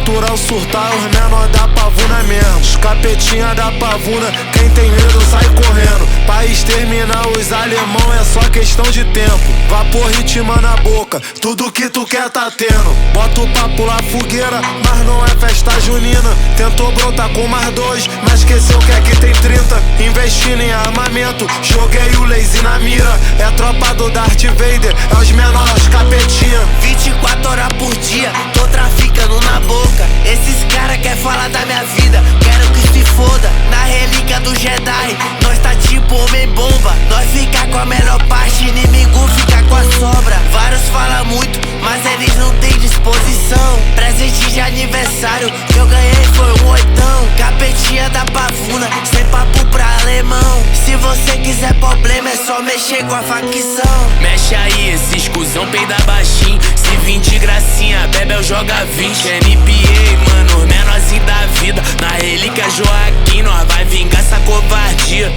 aturar o surtar, os menor da pavuna mesmo. Os capetinha da pavuna, quem tem medo sai correndo. Pra exterminar os alemão é só questão de tempo. Vapor ritma na boca, tudo que tu quer tá tendo. Bota o papo lá fogueira, mas não é festa junina. Tentou brotar com mais dois, mas esqueceu que aqui tem 30. Investindo em armamento, joguei o lazy na mira. É tropa do Darth Vader, é os menores, os capetinha. 24 horas por dia, tô traficando na boca. Esses cara quer falar da minha vida, quero que se foda. Na relíquia do Jedi, nós tá tipo homem-bomba. Nós fica com a melhor parte, inimigo fica com a sobra. Vários falam muito, mas eles não têm disposição. Presente de aniversário que eu ganhei foi um 8. Capetinha da pavuna, sem papo pra alemão. Se você quiser problema é só mexer com a facção. Mexe aí, esses cuzão peida baixinho. Se vim de gracinha, Bebel joga 20. NPA, mano, os menorzinhos da vida. Na relíquia Joaquim, nós vai vingar essa covardia.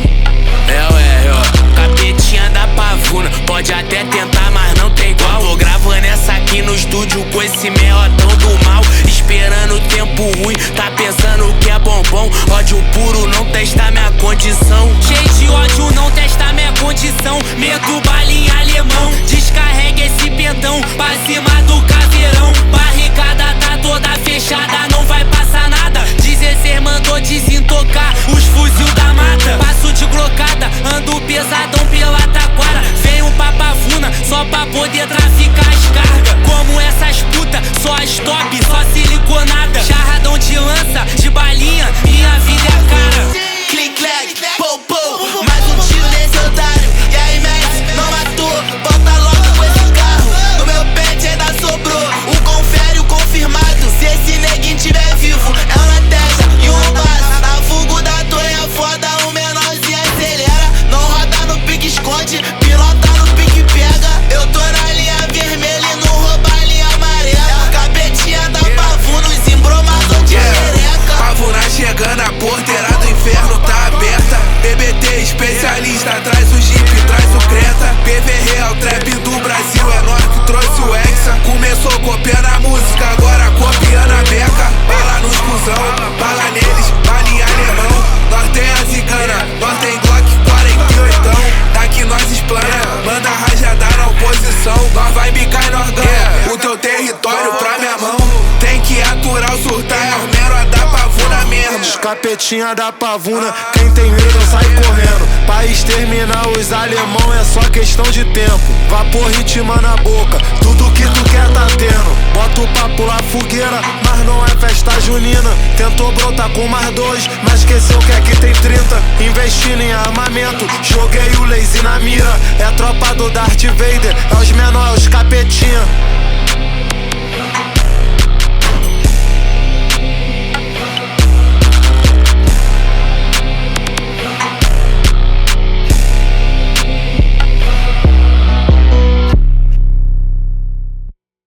Capetinha da pavuna, pode até tentar, mas não tem igual. Tô gravando essa aqui no estúdio com esse meotão do mal. Esperando o tempo ruim, tá pensando que é bombom. Ódio puro, não testa minha condição. Cheio de ódio, não testa minha condição. Medo balinha alemão, descarrega esse pentão pra cima do caveirão. Barricada tá toda fechada, não vai passar nada. 16 mandou desintocar os fuzil da mata. Passo de glocada, ando pesadão pela taquara. Venho pra pavuna, só pra poder traficar as cargas. Como essas putas, só as top, só siliconada. Charradão de lança, de balinha, minha vida é a cara. Click, clack, pou, pou, mais um tiro nesse otário. E aí, Max, não matou, volta logo com esse carro. No meu pet ainda sobrou, o confere, o confirmado. Se esse neguinho tiver vivo, é uma testa e um passo. Na fuga da torre é foda, o menorzinho acelera. Não roda no pique esconde, pilota no pique pega. Eu tô na linha vermelha e não rouba a linha amarela. Capetinha da pavuna, os embromador de xereca. Pavuna chegando, a porteira do inferno tá aberta. BBT especialista, traz o Jeep, traz o Creta. PV Real, trap do Brasil, é nós que trouxe o Hexa. Começou copiando a música, agora copiando a beca. Bala nos cuzão, bala neles, balinha alemão. Nós tem a zigana, nós tem Glock 48. Daqui nós explana, manda rajada na oposição. Nós vai bicar e nós ganha o teu território pra minha mão. Tem que aturar o surtar, é os menor da pavuna mesmo. Os capetinha da pavuna, quem tem medo sai correndo. Pra exterminar os alemão é só questão de tempo. Vapor ritma na boca, tudo que tu quer tá tendo. Bota o papo lá fogueira, mas não é festa junina. Tentou brotar com mais dois, mas esqueceu que aqui tem 30. Investindo em armamento, joguei o lazy na mira. É tropa do Darth Vader, é os menores, os capetinha.